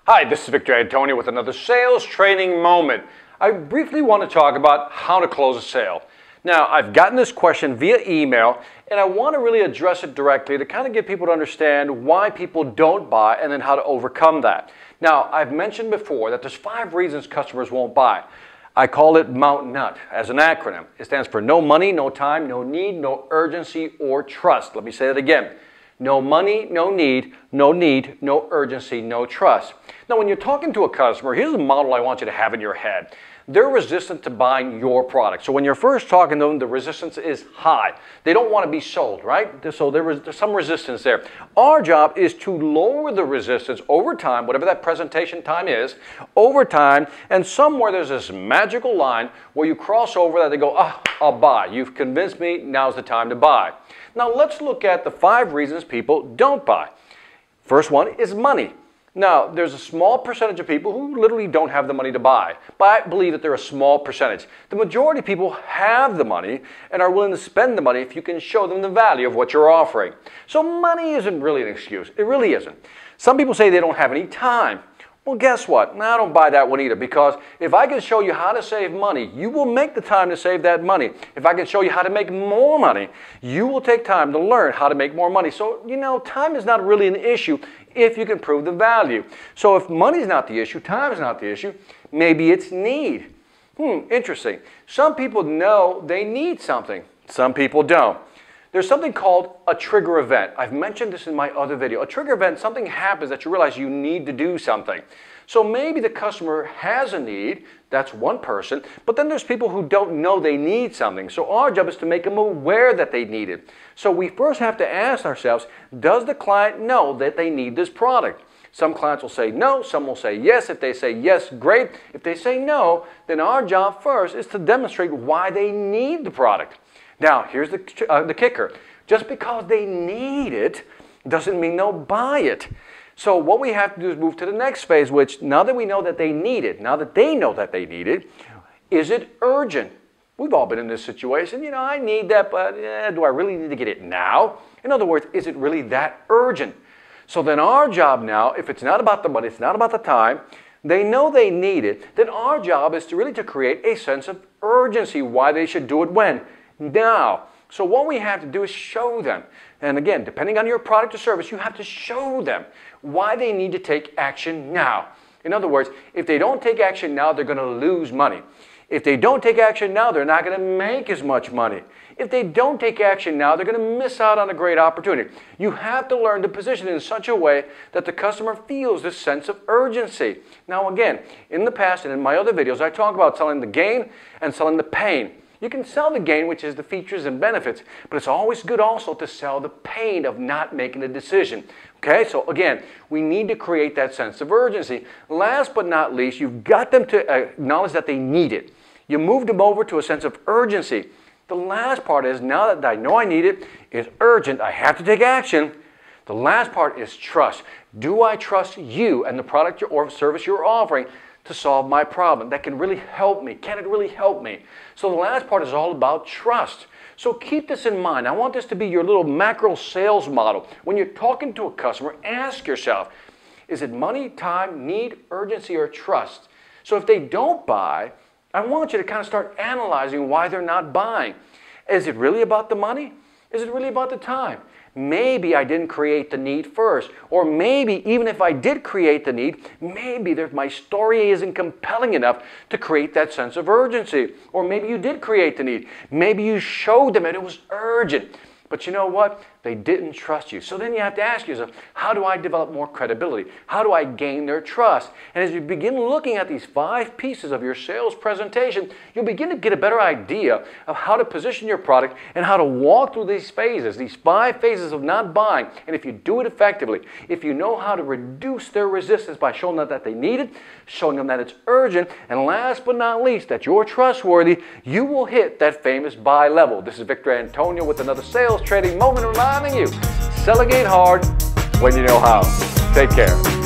Hi, this is Victor Antonio with another sales training moment. I briefly want to talk about how to close a sale. Now, I've gotten this question via email, and I want to really address it directly to kind of get people to understand why people don't buy and then how to overcome that. Now, I've mentioned before that there's 5 reasons customers won't buy. I call it MOUNT NUT as an acronym. It stands for no money, no time, no need, no urgency, or trust. Let me say that again. No money, no need, no urgency, no trust. Now, when you're talking to a customer, here's a model I want you to have in your head. They're resistant to buying your product. So when you're first talking to them, the resistance is high. They don't want to be sold, right? So there's some resistance there. Our job is to lower the resistance over time, whatever that presentation time is, over time, and somewhere there's this magical line where you cross over that they go, I'll buy. You've convinced me, now's the time to buy. Now let's look at the 5 reasons people don't buy. First one is money. Now, there's a small percentage of people who literally don't have the money to buy, but I believe that they're a small percentage. The majority of people have the money and are willing to spend the money if you can show them the value of what you're offering. So money isn't really an excuse. It really isn't. Some people say they don't have any time. Well, guess what? I don't buy that one either, because if I can show you how to save money, you will make the time to save that money. If I can show you how to make more money, you will take time to learn how to make more money. So, time is not really an issue if you can prove the value. So if money is not the issue, time is not the issue, maybe it's need. Interesting. Some people know they need something. Some people don't. There's something called a trigger event. I've mentioned this in my other video. A trigger event, something happens that you realize you need to do something. So maybe the customer has a need, that's one person, but then there's people who don't know they need something. So our job is to make them aware that they need it. So we first have to ask ourselves, does the client know that they need this product? Some clients will say no, some will say yes. If they say yes, great. If they say no, then our job first is to demonstrate why they need the product. Now, here's the kicker. Just because they need it doesn't mean they'll buy it. So what we have to do is move to the next phase, which now that we know that they need it, now that they know that they need it, is it urgent? We've all been in this situation. I need that, but do I really need to get it now? In other words, is it really that urgent? So then our job now, if it's not about the money, it's not about the time, they know they need it, then our job is to really create a sense of urgency, why they should do it when? Now. So what we have to do is show them. And again, depending on your product or service, you have to show them why they need to take action now. In other words, if they don't take action now, they're going to lose money. If they don't take action now, they're not going to make as much money. If they don't take action now, they're going to miss out on a great opportunity. You have to learn to position it in such a way that the customer feels this sense of urgency. Now again, in the past and in my other videos, I talk about selling the gain and selling the pain. You can sell the gain, which is the features and benefits, but it's always good also to sell the pain of not making a decision. Okay, so again, we need to create that sense of urgency. Last but not least, you've got them to acknowledge that they need it. You moved them over to a sense of urgency. The last part is, now that I know I need it, it's urgent, I have to take action. The last part is trust. Do I trust you and the product or service you're offering to solve my problem? That can really help me. Can it really help me? So the last part is all about trust. So keep this in mind. I want this to be your little macro sales model. When you're talking to a customer, ask yourself, is it money, time, need, urgency, or trust? So if they don't buy, I want you to kind of start analyzing why they're not buying. Is it really about the money? Is it really about the time? Maybe I didn't create the need first. Or maybe even if I did create the need, maybe my story isn't compelling enough to create that sense of urgency. Or maybe you did create the need. Maybe you showed them and it was urgent. But you know what? They didn't trust you. So then you have to ask yourself, how do I develop more credibility? How do I gain their trust? And as you begin looking at these 5 pieces of your sales presentation, you'll begin to get a better idea of how to position your product and how to walk through these phases, these 5 phases of not buying. And if you do it effectively, if you know how to reduce their resistance by showing them that they need it, showing them that it's urgent, and last but not least, that you're trustworthy, you will hit that famous buy level. This is Victor Antonio with another sales training moment reminding you, sell again hard when you know how. Take care.